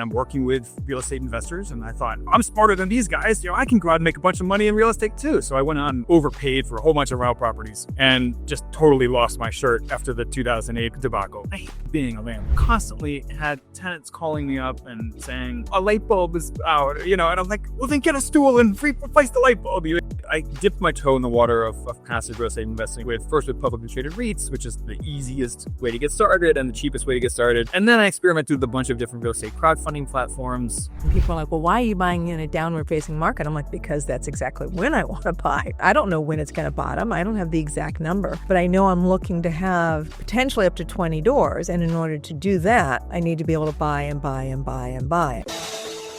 I'm working with real estate investors, and I thought, I'm smarter than these guys. I can go out and make a bunch of money in real estate too. So I went on, overpaid for a whole bunch of rental properties, and just totally lost my shirt after the 2008 debacle. I hate being a landlord. Constantly had tenants calling me up and saying, a light bulb is out, and I'm like, well, then get a stool and replace the light bulb. I dipped my toe in the water of passive real estate investing with publicly traded REITs, which is the easiest way to get started and the cheapest way to get started. And then I experimented with a bunch of different real estate crowdfunding platforms. People are like, well, why are you buying in a downward facing market? I'm like, because that's exactly when I want to buy. I don't know when it's going to bottom. I don't have the exact number, but I know I'm looking to have potentially up to 20 doors. And in order to do that, I need to be able to buy and buy and buy and buy.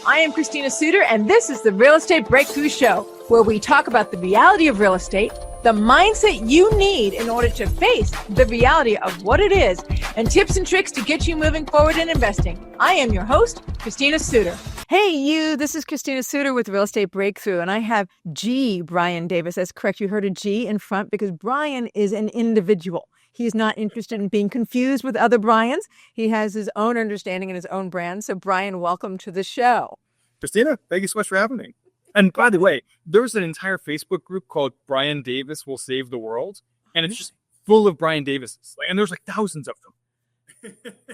I am Christina Suter, and this is the Real Estate Breakthrough Show, where we talk about the reality of real estate, the mindset you need in order to face the reality of what it is, and tips and tricks to get you moving forward in investing. I am your host, Christina Suter. Hey, you, this is Christina Suter with Real Estate Breakthrough, and I have Brian Davis. That's correct. You heard a G in front because Brian is an individual. He's not interested in being confused with other Brians. He has his own understanding and his own brand. So, Brian, welcome to the show. Christina, thank you so much for having me. And by the way, there's an entire Facebook group called Brian Davis Will Save the World. And it's just full of Brian Davises. And there's like thousands of them.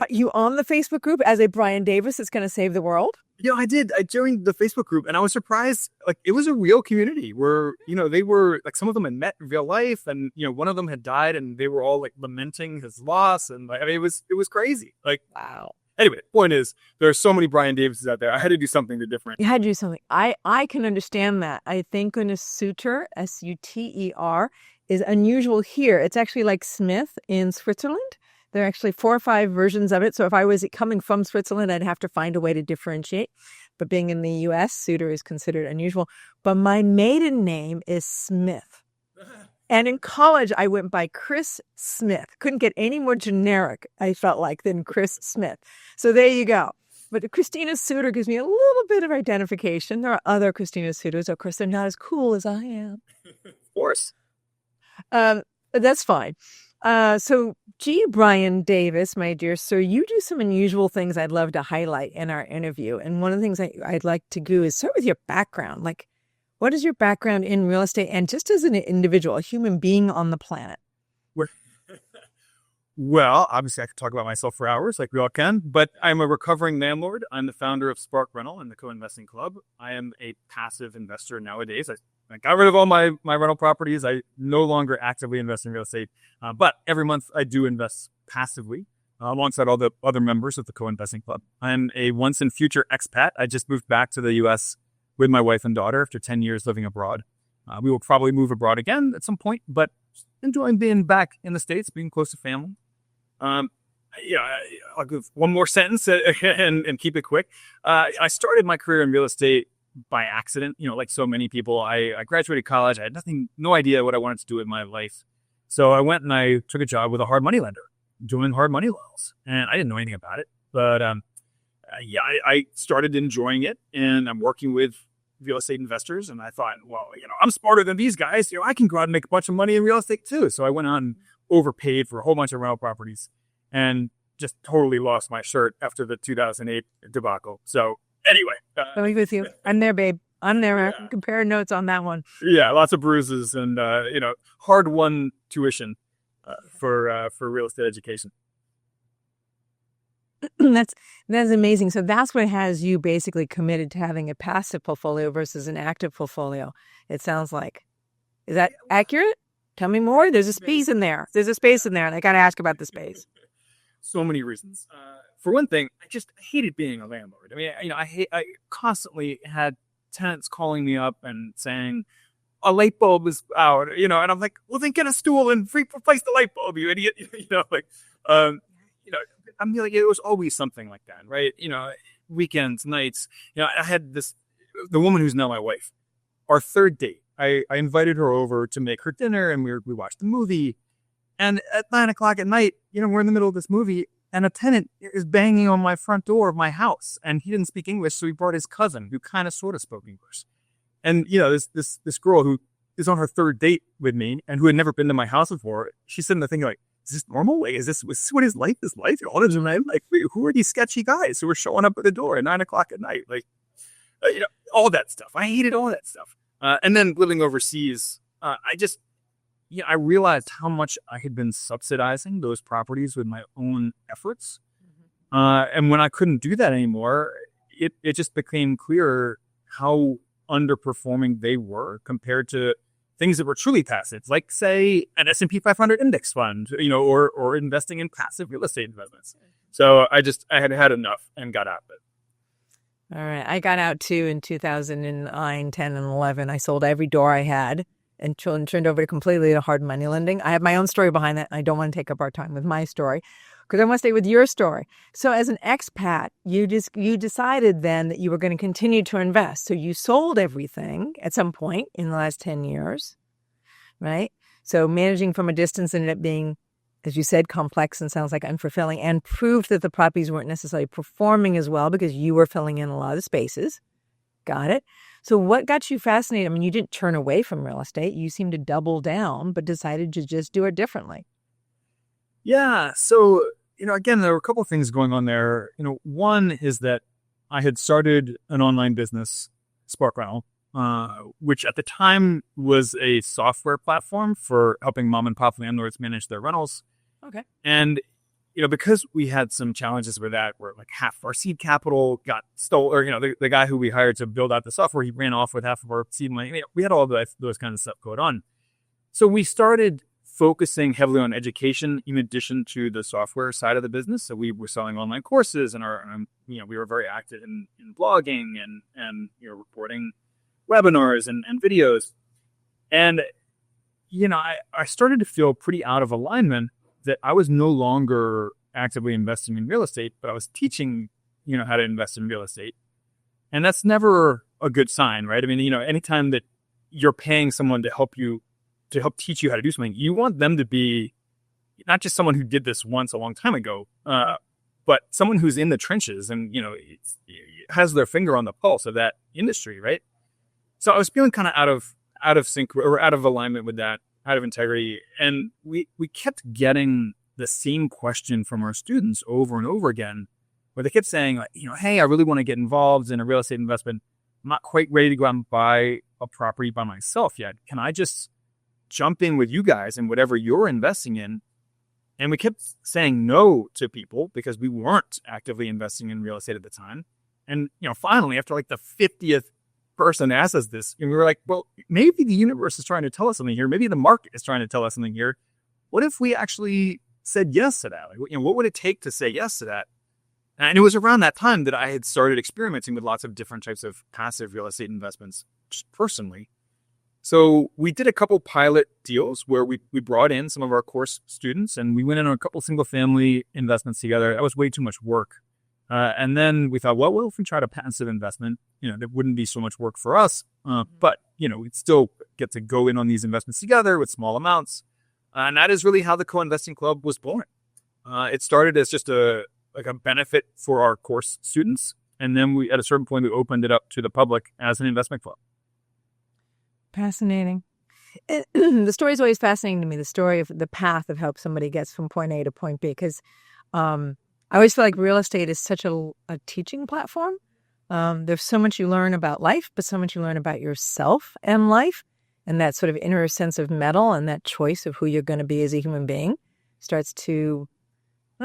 Are you on the Facebook group as a Brian Davis that's going to save the world? I did. I joined the Facebook group and I was surprised. Like, it was a real community where, they were like, some of them had met in real life, and, one of them had died and they were all like lamenting his loss. And it was crazy. Like, wow. Anyway, point is, there are so many Brian Davises out there. I had to do something different. You had to do something. I can understand that. I think when a Suter, Suter, is unusual here. It's actually like Smith in Switzerland. There are actually 4 or 5 versions of it. So if I was coming from Switzerland, I'd have to find a way to differentiate. But being in the U.S., Suter is considered unusual. But my maiden name is Smith. And in college, I went by Chris Smith. Couldn't get any more generic, I felt like, than Chris Smith. So there you go. But Christina Suter gives me a little bit of identification. There are other Christina Suters. Of course, they're not as cool as I am. Of course. That's fine. So, Brian Davis, my dear sir, you do some unusual things I'd love to highlight in our interview. And one of the things I'd like to do is start with your background. Like, what is your background in real estate and just as an individual, a human being on the planet? Well, obviously I could talk about myself for hours like we all can, but I'm a recovering landlord. I'm the founder of Spark Rental and the Co-Investing Club. I am a passive investor nowadays. I got rid of all my rental properties. I no longer actively invest in real estate, but every month I do invest passively alongside all the other members of the Co-Investing Club. I'm a once and future expat. I just moved back to the U.S. with my wife and daughter after 10 years living abroad. We will probably move abroad again at some point, but enjoying being back in the States, being close to family. I'll give one more sentence and keep it quick. I started my career in real estate by accident, like so many people. I graduated college. I had no idea what I wanted to do with my life. So I went and I took a job with a hard money lender doing hard money loans. And I didn't know anything about it, but I started enjoying it, and I'm working with real estate investors. And I thought, well, I'm smarter than these guys. I can go out and make a bunch of money in real estate too. So I went on, overpaid for a whole bunch of rental properties, and just totally lost my shirt after the 2008 debacle. So anyway. I'm with you. I'm there, babe. I'm there. Yeah. I can compare notes on that one. Yeah, lots of bruises and, hard-won tuition for real estate education. That's amazing. So that's what has you basically committed to having a passive portfolio versus an active portfolio, it sounds like. Is that accurate? Tell me more. There's a space in there. And I got to ask about the space. So many reasons. For one thing, I just hated being a landlord. I mean, I constantly had tenants calling me up and saying, a light bulb is out, and I'm like, well, then get a stool and replace the light bulb, you idiot. I mean, like, it was always something like that, right? Weekends, nights. I had the woman who's now my wife. Our third date, I invited her over to make her dinner, and we watched the movie. And at 9:00 at night, we're in the middle of this movie, and a tenant is banging on my front door of my house, and he didn't speak English, so he brought his cousin, who kind of sort of spoke English. And this girl who is on her third date with me and who had never been to my house before, she's sitting there thinking like, is this normal? Like, is this what his life is like? All the time, like, wait, who are these sketchy guys who are showing up at the door at 9:00 at night? Like, all that stuff. I hated all that stuff. And then living overseas, I realized how much I had been subsidizing those properties with my own efforts. And when I couldn't do that anymore, it just became clearer how underperforming they were compared to things that were truly passive, like, say, an S&P 500 index fund, or investing in passive real estate investments. So I had enough and got out of it. All right. I got out too in 2009, 10, and 11. I sold every door I had and turned over completely to hard money lending. I have my own story behind that. I don't want to take up our time with my story because I want to stay with your story. So as an expat, you decided then that you were going to continue to invest. So you sold everything at some point in the last 10 years, right? So managing from a distance ended up being, as you said, complex and sounds like unfulfilling, and proved that the properties weren't necessarily performing as well because you were filling in a lot of spaces. Got it. So what got you fascinated? I mean, you didn't turn away from real estate. You seemed to double down, but decided to just do it differently. Yeah. So, again, there were a couple of things going on there. One is that I had started an online business, Spark Rental, which at the time was a software platform for helping mom and pop landlords manage their rentals. Okay. And, because we had some challenges with that, where like half our seed capital got stolen, or, the guy who we hired to build out the software, he ran off with half of our seed money. We had all of those kinds of stuff going on. So we started focusing heavily on education in addition to the software side of the business. So we were selling online courses, and we were very active in blogging and reporting webinars and videos. And, I started to feel pretty out of alignment that I was no longer actively investing in real estate, but I was teaching, how to invest in real estate. And that's never a good sign, right? I mean, anytime that you're paying someone to help teach you how to do something, you want them to be not just someone who did this once a long time ago, but someone who's in the trenches and, has their finger on the pulse of that industry, right? So I was feeling kind of out of sync or out of alignment with that, out of integrity. And we kept getting the same question from our students over and over again, where they kept saying, like, hey, I really want to get involved in a real estate investment. I'm not quite ready to go out and buy a property by myself yet. Can I just jump in with you guys in whatever you're investing in? And we kept saying no to people because we weren't actively investing in real estate at the time. And, finally, after like the 50th person asked us this, and we were like, well, maybe the universe is trying to tell us something here. Maybe the market is trying to tell us something here. What if we actually said yes to that? Like, what would it take to say yes to that? And it was around that time that I had started experimenting with lots of different types of passive real estate investments, just personally. So we did a couple pilot deals where we brought in some of our course students, and we went in on a couple single family investments together. That was way too much work. And then we thought, well, if we tried a passive investment, there wouldn't be so much work for us. But, we'd still get to go in on these investments together with small amounts. And that is really how the co-investing club was born. It started as just a benefit for our course students. And then at a certain point, we opened it up to the public as an investment club. Fascinating. The story is always fascinating to me, the story of the path of how somebody gets from point A to point B, because I always feel like real estate is such a teaching platform. There's so much you learn about life, but so much you learn about yourself and life, and that sort of inner sense of mettle and that choice of who you're going to be as a human being starts to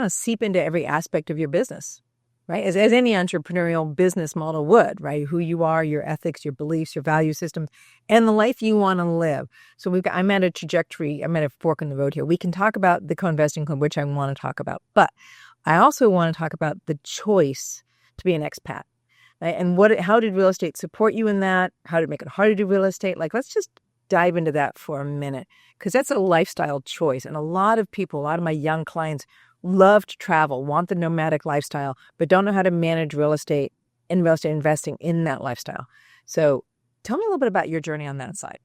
seep into every aspect of your business, right? As any entrepreneurial business model would, right? Who you are, your ethics, your beliefs, your value systems, and the life you want to live. So I'm at a trajectory, I'm at a fork in the road here. We can talk about the co-investing club, which I want to talk about, but I also want to talk about the choice to be an expat, right? And how did real estate support you in that? How did it make it hard to do real estate? Like, let's just dive into that for a minute, because that's a lifestyle choice. And a lot of my young clients love to travel, want the nomadic lifestyle, but don't know how to manage real estate and real estate investing in that lifestyle. So tell me a little bit about your journey on that side.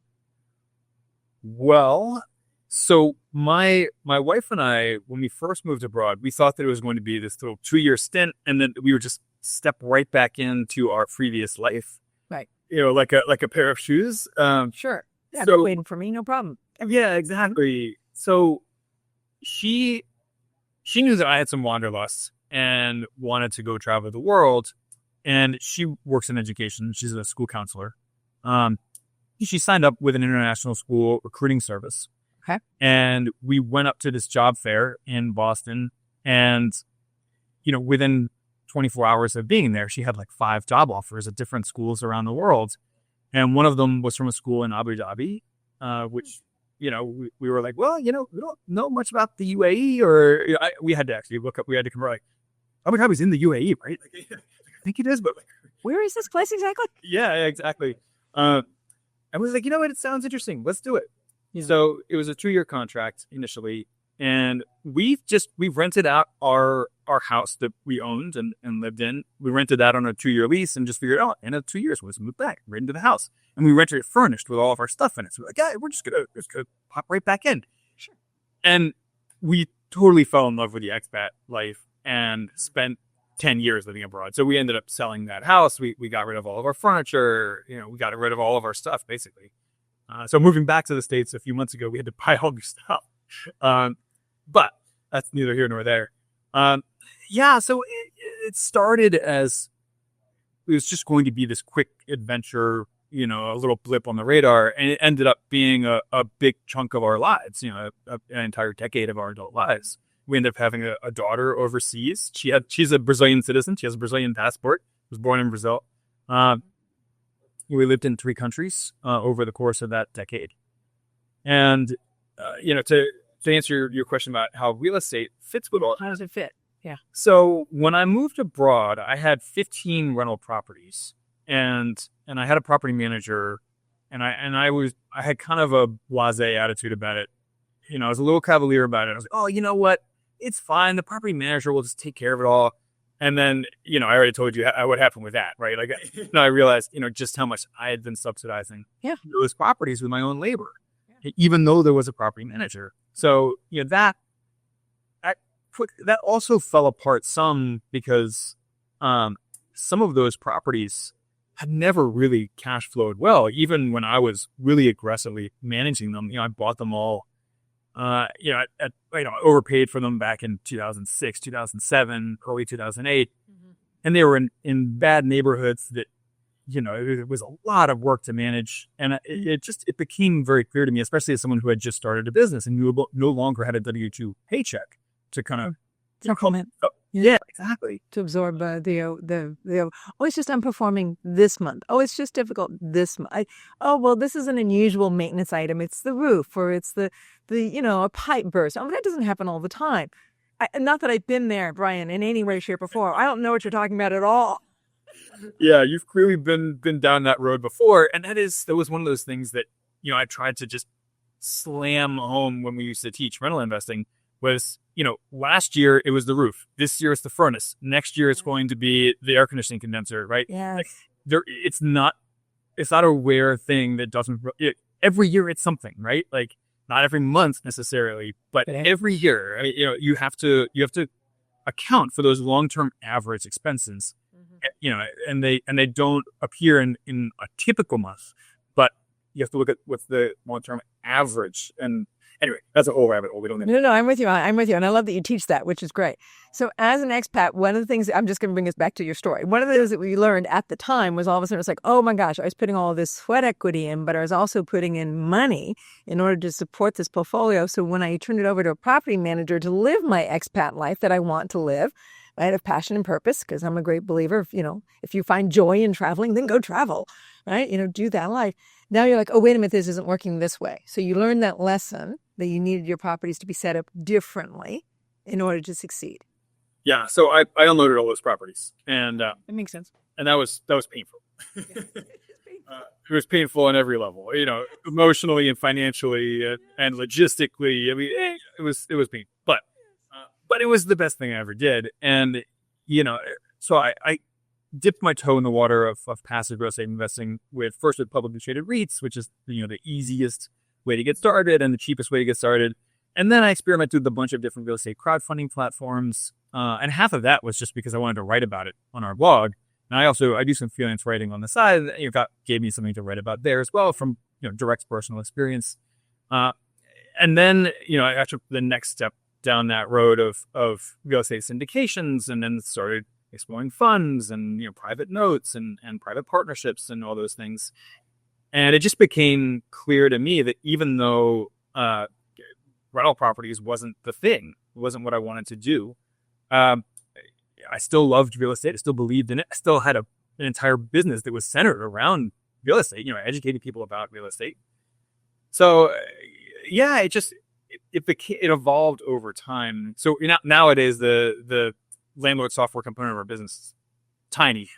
Well, so my wife and I, when we first moved abroad, we thought that it was going to be this little 2-year stint, and then we would just step right back into our previous life. Right. Like a pair of shoes. Sure. Yeah, so, waiting for me, no problem. Yeah, exactly. So, she knew that I had some wanderlust and wanted to go travel the world. And she works in education. She's a school counselor. She signed up with an international school recruiting service. Okay. And we went up to this job fair in Boston. And, within 24 hours of being there, she had like 5 job offers at different schools around the world. And one of them was from a school in Abu Dhabi, which, we were like, well, we don't know much about the UAE, or we had to actually look up, we had to compare, like, Abu Dhabi's in the UAE, right? Like, I think it is, but like, where is this place exactly? Yeah, exactly. I was like, it sounds interesting. Let's do it. Yeah. So it was a 2-year contract initially. And we've rented out our house that we owned and lived in. We rented that on a 2-year lease and just figured out in 2 years we'll just move back right into the house. And we rented it furnished with all of our stuff in it. So we're like, yeah, we're just gonna pop right back in. Sure. And we totally fell in love with the expat life and spent 10 years living abroad. So we ended up selling that house. We got rid of all of our furniture. We got rid of all of our stuff basically. So moving back to the States a few months ago, we had to buy all new stuff. But that's neither here nor there. So it started as it was just going to be this quick adventure, a little blip on the radar, and it ended up being a big chunk of our lives, an entire decade of our adult lives. We ended up having a daughter overseas. She's a Brazilian citizen. She has a Brazilian passport. Was born in Brazil. We lived in 3 countries over the course of that decade. And, to answer your question about how real estate fits with all. How does it fit? Yeah. So when I moved abroad, I had 15 rental properties, and I had a property manager, and I had kind of a blasé attitude about it. I was a little cavalier about it. I was like, oh, you know what? It's fine. The property manager will just take care of it all. And then, I already told you what happened with that, right? Like, I realized, just how much I had been subsidizing those properties with my own labor, even though there was a property manager. So, that also fell apart some because some of those properties had never really cash flowed well, even when I was really aggressively managing them. I bought them all. I overpaid for them back in 2006, 2007, early 2008. Mm-hmm. And they were in bad neighborhoods that, it was a lot of work to manage. And it became very clear to me, especially as someone who had just started a business and no longer had a W-2 paycheck to kind of supplement. Yeah, exactly. To absorb it's just underperforming this month. Oh, it's just difficult this month. This is an unusual maintenance item. It's the roof, or it's the a pipe burst. That doesn't happen all the time. Not that I've been there, Brian, in any way, shape, or form. I don't know what you're talking about at all. Yeah, you've clearly been down that road before, and that was one of those things that I tried to just slam home when we used to teach rental investing. Was last year it was the roof. This year it's the furnace. Next year it's going to be the air conditioning condenser, right? Yeah. It's not a rare thing that doesn't. Every year it's something, right? Like not every month necessarily, but every year. I mean, you have to account for those long-term average expenses. And they don't appear in a typical month, but you have to look at what's the long-term average. And anyway, that's a whole rabbit hole. We don't need. No, I'm with you. I'm with you. And I love that you teach that, which is great. So as an expat, one of the things, I'm just going to bring us back to your story. One of the things that we learned at the time was all of a sudden it's like, oh my gosh, I was putting all of this sweat equity in, but I was also putting in money in order to support this portfolio. So when I turned it over to a property manager to live my expat life that I want to live, I have passion and purpose, because I'm a great believer of, if you find joy in traveling, then go travel, right? Do that life. Now you're like, oh, wait a minute, this isn't working this way. So you learned that lesson that you needed your properties to be set up differently in order to succeed. Yeah. So I unloaded all those properties, and it makes sense. And that was painful. It was painful on every level, emotionally and financially and logistically. I mean, it was painful, but it was the best thing I ever did. And, so I dipped my toe in the water of passive real estate investing with publicly traded REITs, which is, the easiest way to get started and the cheapest way to get started. And then I experimented with a bunch of different real estate crowdfunding platforms. And half of that was just because I wanted to write about it on our blog. And I do some freelance writing on the side. Gave me something to write about there as well from, direct personal experience. And then, I took the next step down that road of real estate syndications, and then started exploring funds and private notes and private partnerships and all those things. And it just became clear to me that even though rental properties wasn't the thing, it wasn't what I wanted to do, I still loved real estate. I still believed in it. I still had an entire business that was centered around real estate, educating people about real estate. So yeah, it evolved over time. So nowadays the landlord software component of our business is tiny.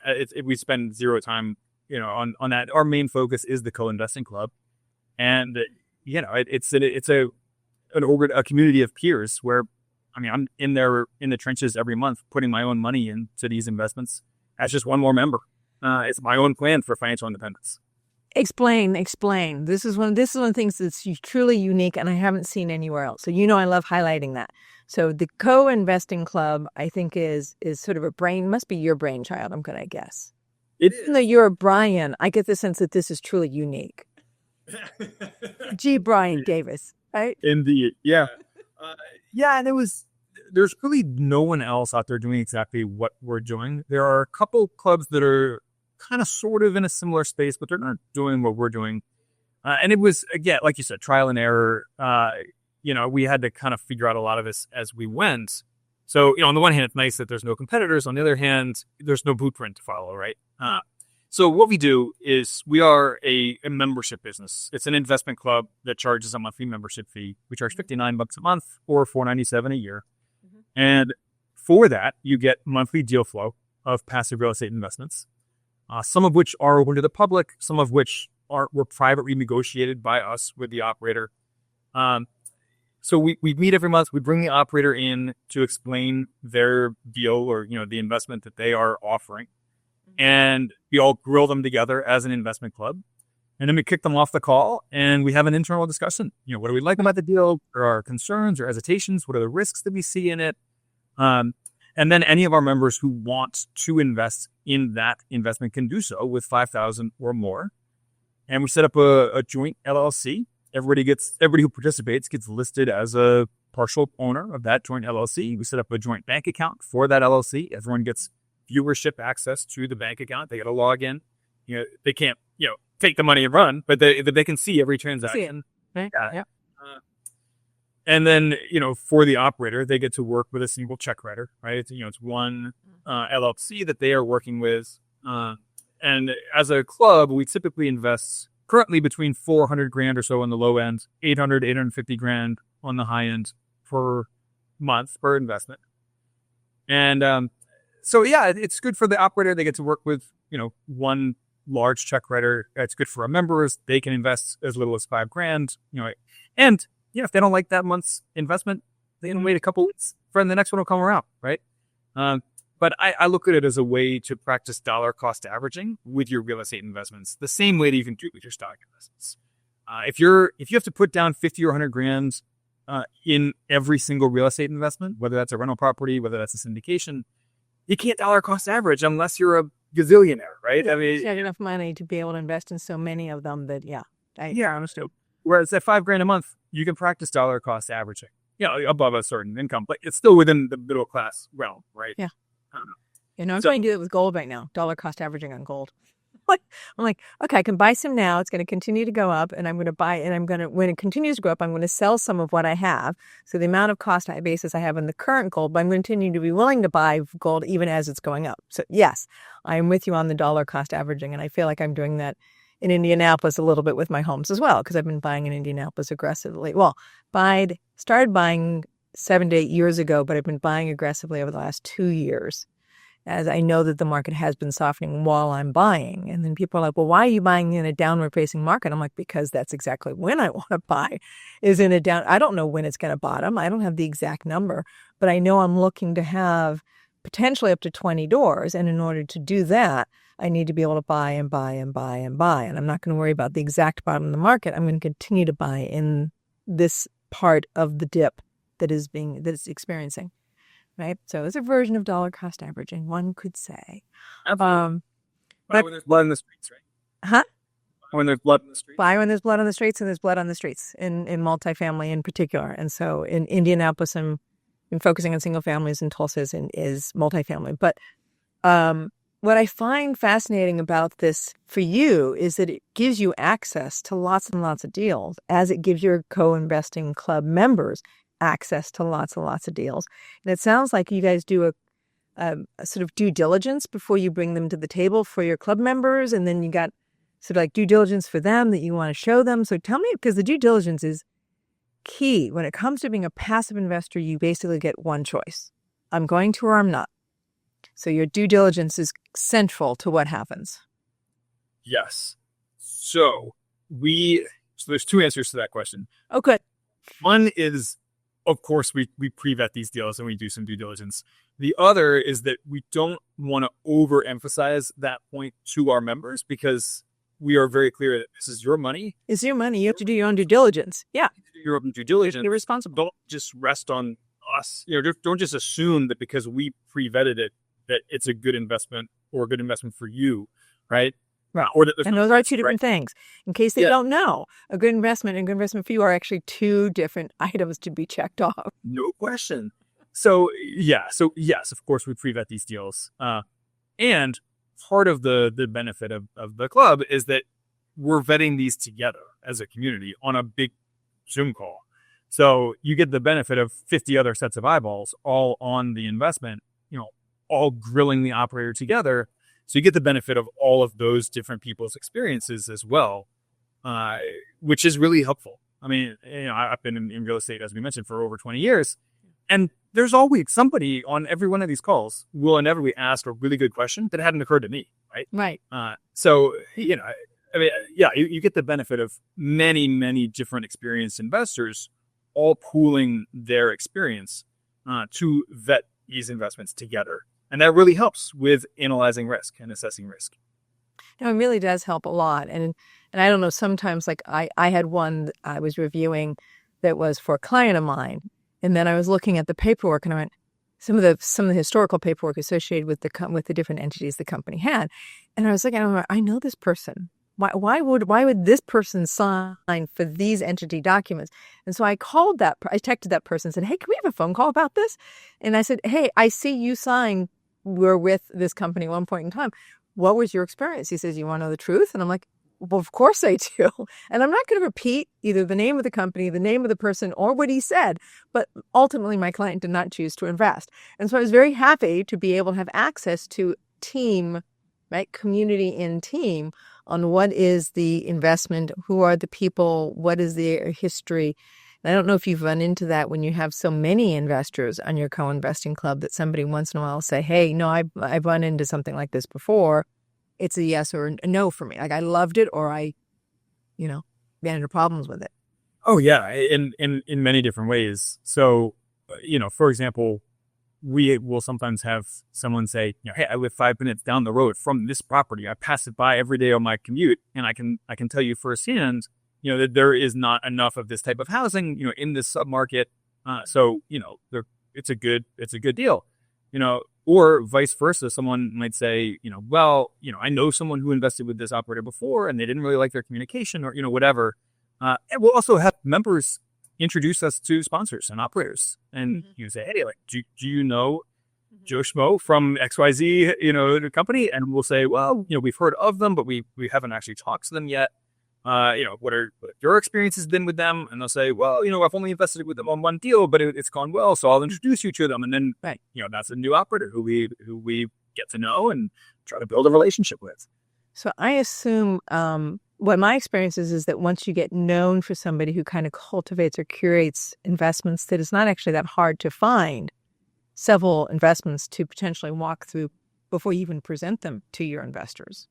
We spend zero time, on that. Our main focus is the co-investing club, and it's a community of peers where, I'm in there in the trenches every month, putting my own money into these investments as just one more member. It's my own plan for financial independence. Explain. This is one of the things that's truly unique, and I haven't seen anywhere else. So I love highlighting that. So the co-investing club, I think, is sort of must be your brainchild, I'm going to guess. Even though you're a Brian, I get the sense that this is truly unique. G. Brian Davis, right? Indeed, yeah. And there's really no one else out there doing exactly what we're doing. There are a couple clubs that are kind of sort of in a similar space, but they're not doing what we're doing. And it was, again, like you said, trial and error. We had to kind of figure out a lot of this as we went. So, on the one hand, it's nice that there's no competitors. On the other hand, there's no blueprint to follow, right? So what we do is we are a membership business. It's an investment club that charges a monthly membership fee. We charge $59 a month or $497 a year. Mm-hmm. And for that, you get monthly deal flow of passive real estate investments, some of which are open to the public, some of which were privately negotiated by us with the operator. So we meet every month. We bring the operator in to explain their deal or, the investment that they are offering. And we all grill them together as an investment club. And then we kick them off the call and we have an internal discussion. What do we like about the deal? Or our concerns or hesitations? What are the risks that we see in it? And then any of our members who want to invest in that investment can do so with $5,000 or more. And we set up a joint LLC. Everybody who participates gets listed as a partial owner of that joint LLC. We set up a joint bank account for that LLC. Everyone gets viewership access to the bank account. They get a login. They can't, take the money and run, but they can see every transaction. Right? Yeah. And then, for the operator, they get to work with a single check writer, right? It's one LLC that they are working with. And as a club, we typically invest currently between $400,000 or so on the low end, $850,000 on the high end per month per investment. And so, yeah, it's good for the operator. They get to work with, one large check writer. It's good for our members. They can invest as little as $5,000, and if they don't like that month's investment, they can wait a couple weeks for the next one will come around, right? But I look at it as a way to practice dollar cost averaging with your real estate investments, the same way that you can do with your stock investments. If you have to put down $50,000 or $100,000 in every single real estate investment, whether that's a rental property, whether that's a syndication, you can't dollar cost average unless you're a gazillionaire, right? Yeah, you have enough money to be able to invest in so many of them that, I understand. Whereas at $5,000 a month, you can practice dollar cost averaging, above a certain income, but it's still within the middle class realm, right? Yeah. I don't know. I'm trying to do it with gold right now. Dollar cost averaging on gold. I'm like, okay, I can buy some now. It's going to continue to go up, and I'm going to buy, and when it continues to go up, I'm going to sell some of what I have. So the amount of cost basis I have in the current gold, but I'm going to continue to be willing to buy gold even as it's going up. So yes, I'm with you on the dollar cost averaging, and I feel like I'm doing that in Indianapolis a little bit with my homes as well, because I've been buying in Indianapolis aggressively. Well, started buying 7 to 8 years ago, but I've been buying aggressively over the last 2 years, as I know that the market has been softening while I'm buying. And then people are like, well, why are you buying in a downward facing market? I'm like, because that's exactly when I want to buy, is in a down. I don't know when it's going to bottom. I don't have the exact number, but I know I'm looking to have potentially up to 20 doors. And in order to do that, I need to be able to buy and buy and buy and buy. And I'm not going to worry about the exact bottom of the market. I'm going to continue to buy in this part of the dip that is experiencing. Right. So it's a version of dollar cost averaging, one could say. But when there's blood in the streets, right? Huh? When there's blood in the streets. Buy when there's blood on the streets, and there's blood on the streets in multifamily in particular. And so in Indianapolis, I'm been focusing on single families in Tulsa is multifamily. But what I find fascinating about this for you is that it gives you access to lots and lots of deals, as it gives your co-investing club members access to lots and lots of deals. And it sounds like you guys do a sort of due diligence before you bring them to the table for your club members. And then you got sort of like due diligence for them that you want to show them. So tell me, because the due diligence is key. When it comes to being a passive investor, you basically get one choice. I'm going to or I'm not. So your due diligence is central to what happens. Yes. So there's two answers to that question. Oh, good. One is, of course, we pre-vet these deals and we do some due diligence. The other is that we don't want to overemphasize that point to our members, because we are very clear that this is your money. It's your money. You have to do your own due diligence. Yeah. You do your own due diligence. You're responsible. Don't just rest on us. Don't just assume that because we pre-vetted it, that it's a good investment or a good investment for you, right? Right. Or that and those are two different things. In case they don't know, a good investment and a good investment for you are actually two different items to be checked off. No question. So yes, of course, we pre-vet these deals. And part of the benefit of the club is that we're vetting these together as a community on a big Zoom call. So you get the benefit of 50 other sets of eyeballs all on the investment, all grilling the operator together. So you get the benefit of all of those different people's experiences as well, which is really helpful. I mean, I've been in real estate, as we mentioned, for over 20 years. And there's always somebody on every one of these calls will inevitably ask a really good question that hadn't occurred to me, right? Right. So, you get the benefit of many, many different experienced investors all pooling their experience to vet these investments together. And that really helps with analyzing risk and assessing risk. No, it really does help a lot. And I don't know, sometimes like I had one that I was reviewing that was for a client of mine. And then I was looking at the paperwork and I went, some of the historical paperwork associated with the different entities the company had. And I was looking, I know this person. Why would this person sign for these entity documents? And so I texted that person and said, hey, can we have a phone call about this? And I said, hey, I see you signed, we're with this company at one point in time. What was your experience? He says, you want to know the truth? And I'm like, well, of course I do. And I'm not going to repeat either the name of the company, the name of the person, or what he said. But ultimately, my client did not choose to invest. And so I was very happy to be able to have access to team, right? Community in team on what is the investment, who are the people, what is their history. And I don't know if you've run into that when you have so many investors on your co-investing club that somebody once in a while will say, hey, no, I've run into something like this before. It's a yes or a no for me. Like I loved it or I, ran into problems with it. Oh, yeah. In many different ways. So, for example, we will sometimes have someone say, hey, I live 5 minutes down the road from this property. I pass it by every day on my commute. And I can tell you firsthand, that there is not enough of this type of housing, in this submarket. So, it's a good deal, or vice versa. Someone might say, I know someone who invested with this operator before and they didn't really like their communication or, whatever. And we'll also have members introduce us to sponsors and operators. And you say, hey, like, do you know Joe Schmo from XYZ, the company? And we'll say, well, we've heard of them, but we haven't actually talked to them yet. What are your experiences been with them? And they'll say, well, I've only invested with them on one deal, but it's gone well. So I'll introduce you to them. And then, right. That's a new operator who we get to know and try to build a relationship with. So I assume, what my experience is that once you get known for somebody who kind of cultivates or curates investments, that it's not actually that hard to find several investments to potentially walk through before you even present them to your investors.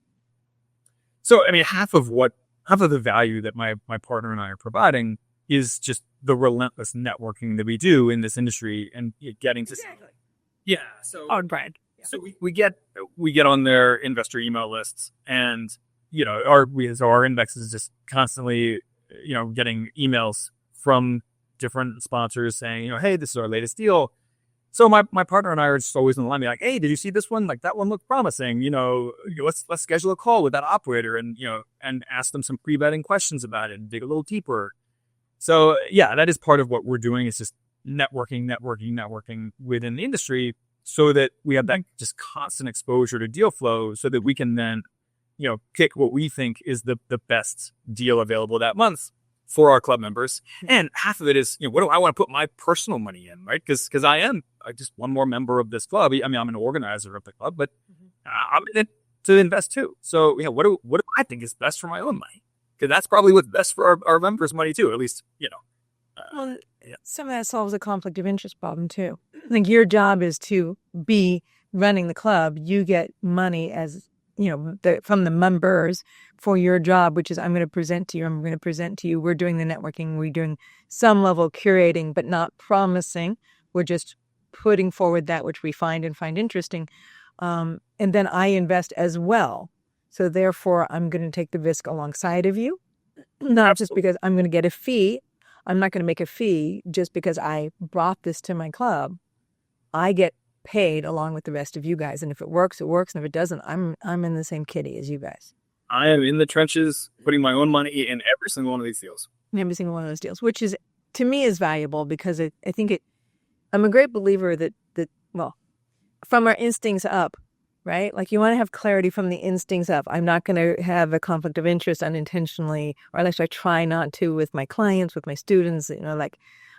So, I mean, half of the value that my partner and I are providing is just the relentless networking that we do in this industry and getting to exactly. Yeah. So, Brian. Yeah. So we get on their investor email lists, and our index is just constantly getting emails from different sponsors saying, hey, this is our latest deal. So my partner and I are just always in the line, be like, hey, did you see this one? Like that one looked promising. Let's schedule a call with that operator and ask them some pre-vetting questions about it and dig a little deeper. So yeah, that is part of what we're doing. Is just networking within the industry so that we have that just constant exposure to deal flow so that we can then, pick what we think is the best deal available that month for our club members. And half of it is, what do I want to put my personal money in, right? Because I just one more member of this club. I mean, I'm an organizer of the club, but I'm in it to invest too. So, what do I think is best for my own money? Because that's probably what's best for our members' money too, at least, Well, some of that solves a conflict of interest problem too. I think your job is to be running the club. You get money as, from the members for your job, which is I'm going to present to you. We're doing the networking. We're doing some level of curating, but not promising. We're just putting forward that which we find interesting. And then I invest as well. So therefore, I'm going to take the risk alongside of you, not just because I'm going to get a fee. I'm not going to make a fee just because I brought this to my club. I get paid along with the rest of you guys. And if it works, it works. And if it doesn't, I'm in the same kitty as you guys. I am in the trenches putting my own money in every single one of these deals. Every single one of those deals, which is, to me, is valuable because I think I'm a great believer that from our instincts up, right? Like you want to have clarity from the instincts up. I'm not going to have a conflict of interest unintentionally, or at least I try not to with my clients, with my students, I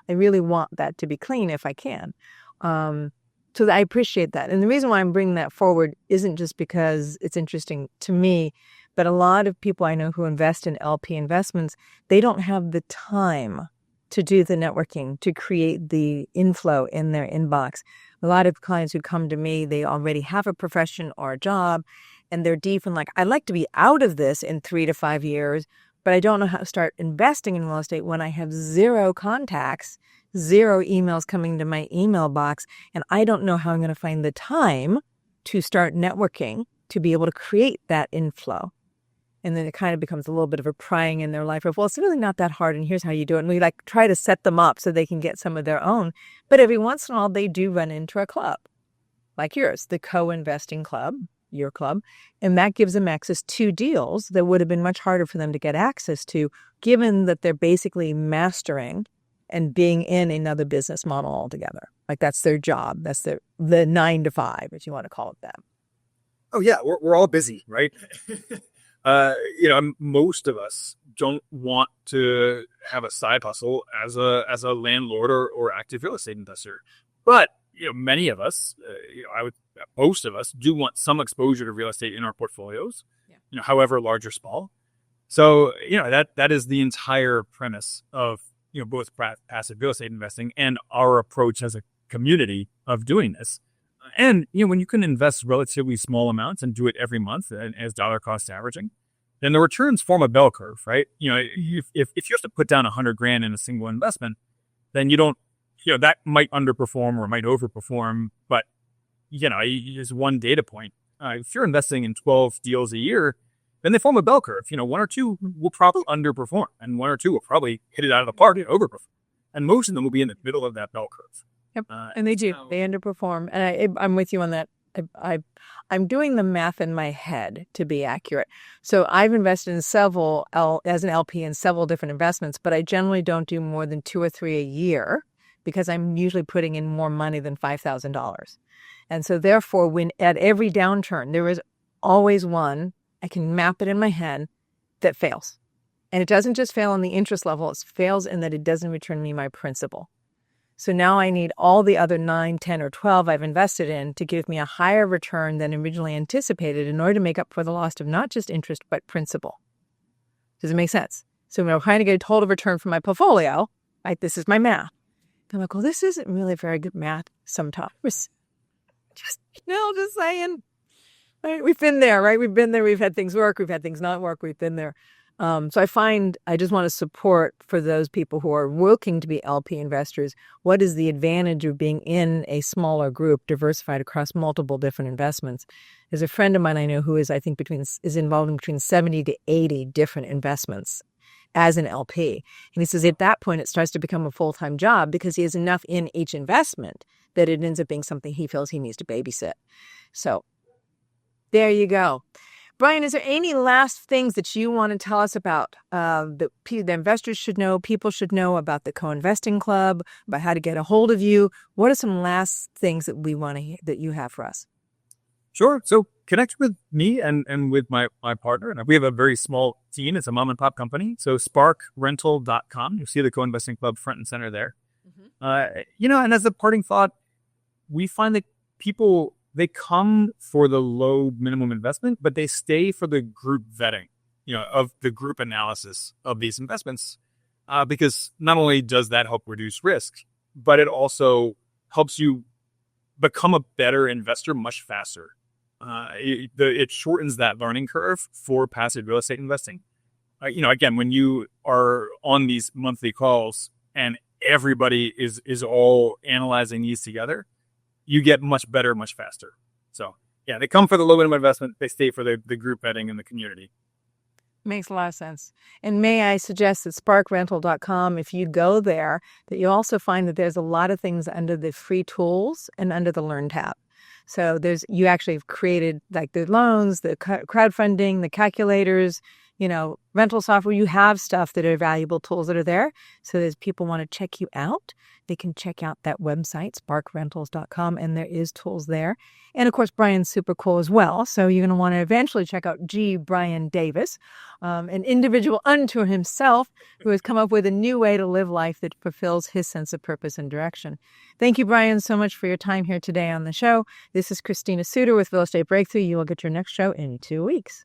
really want that to be clean if I can. So I appreciate that. And the reason why I'm bringing that forward isn't just because it's interesting to me, but a lot of people I know who invest in LP investments, they don't have the time to do the networking, to create the inflow in their inbox. A lot of clients who come to me, they already have a profession or a job, and they're deep in I'd like to be out of this in 3 to 5 years, but I don't know how to start investing in real estate when I have 0 contacts, 0 emails coming to my email box, and I don't know how I'm going to find the time to start networking to be able to create that inflow. And then it kind of becomes a little bit of a prying in their life of, well, it's really not that hard, and here's how you do it. And we try to set them up so they can get some of their own. But every once in a while, they do run into a club like yours, the co-investing club, your club. And that gives them access to deals that would have been much harder for them to get access to, given that they're basically mastering and being in another business model altogether. That's their job. That's the 9 to 5, if you want to call it that. Oh, yeah. We're all busy, right? Most of us don't want to have a side hustle as a landlord or active real estate investor. But, many of us, most of us do want some exposure to real estate in our portfolios, however large or small. So, that is the entire premise of, both passive real estate investing and our approach as a community of doing this. And, when you can invest relatively small amounts and do it every month and as dollar cost averaging, then the returns form a bell curve, right? If you have to put down $100,000 in a single investment, then you don't, that might underperform or might overperform, but, is one data point. If you're investing in 12 deals a year, then they form a bell curve. 1 or 2 will probably underperform and 1 or 2 will probably hit it out of the park and overperform. And most of them will be in the middle of that bell curve. Yep. And they do. They underperform. And I'm with you on that. I'm doing the math in my head to be accurate. So I've invested in several, as an LP, in several different investments, but I generally don't do more than 2 or 3 a year because I'm usually putting in more money than $5,000. And so therefore, when at every downturn, there is always one, I can map it in my head, that fails. And it doesn't just fail on the interest level, it fails in that it doesn't return me my principal. So now I need all the other 9, 10, or 12 I've invested in to give me a higher return than originally anticipated in order to make up for the loss of not just interest, but principal. Does it make sense? So when I'm trying to get a total return from my portfolio, this is my math. I'm like, well, this isn't really very good math sometimes. Just saying. Right? We've been there, right? We've been there. We've had things work. We've had things not work. We've been there. So I find I just want to support for those people who are looking to be LP investors, what is the advantage of being in a smaller group diversified across multiple different investments? There's a friend of mine I know who is, I think, is involved in between 70 to 80 different investments as an LP. And he says at that point, it starts to become a full-time job because he has enough in each investment that it ends up being something he feels he needs to babysit. So there you go. Brian, is there any last things that you want to tell us about that the investors should know, people should know about the Co-Investing Club, about how to get a hold of you? What are some last things that we want to hear, that you have for us? Sure. So connect with me and with my partner. And we have a very small team. It's a mom and pop company. So sparkrental.com. You'll see the Co-Investing Club front and center there. And as a parting thought, we find that people, they come for the low minimum investment, but they stay for the group vetting, of the group analysis of these investments, because not only does that help reduce risk, but it also helps you become a better investor much faster. It shortens that learning curve for passive real estate investing. Again, when you are on these monthly calls and everybody is all analyzing these together, you get much better, much faster. So yeah, they come for the low minimum investment. They stay for the group vetting and the community. Makes a lot of sense. And may I suggest that sparkrental.com, if you go there, that you also find that there's a lot of things under the free tools and under the Learn tab. So you actually have created like the loans, the crowdfunding, the calculators, rental software. You have stuff that are valuable tools that are there. So as people want to check you out, they can check out that website, sparkrentals.com, and there is tools there. And of course, Brian's super cool as well. So you're going to want to eventually check out Brian Davis, an individual unto himself who has come up with a new way to live life that fulfills his sense of purpose and direction. Thank you, Brian, so much for your time here today on the show. This is Christina Suter with Real Estate Breakthrough. You will get your next show in 2 weeks.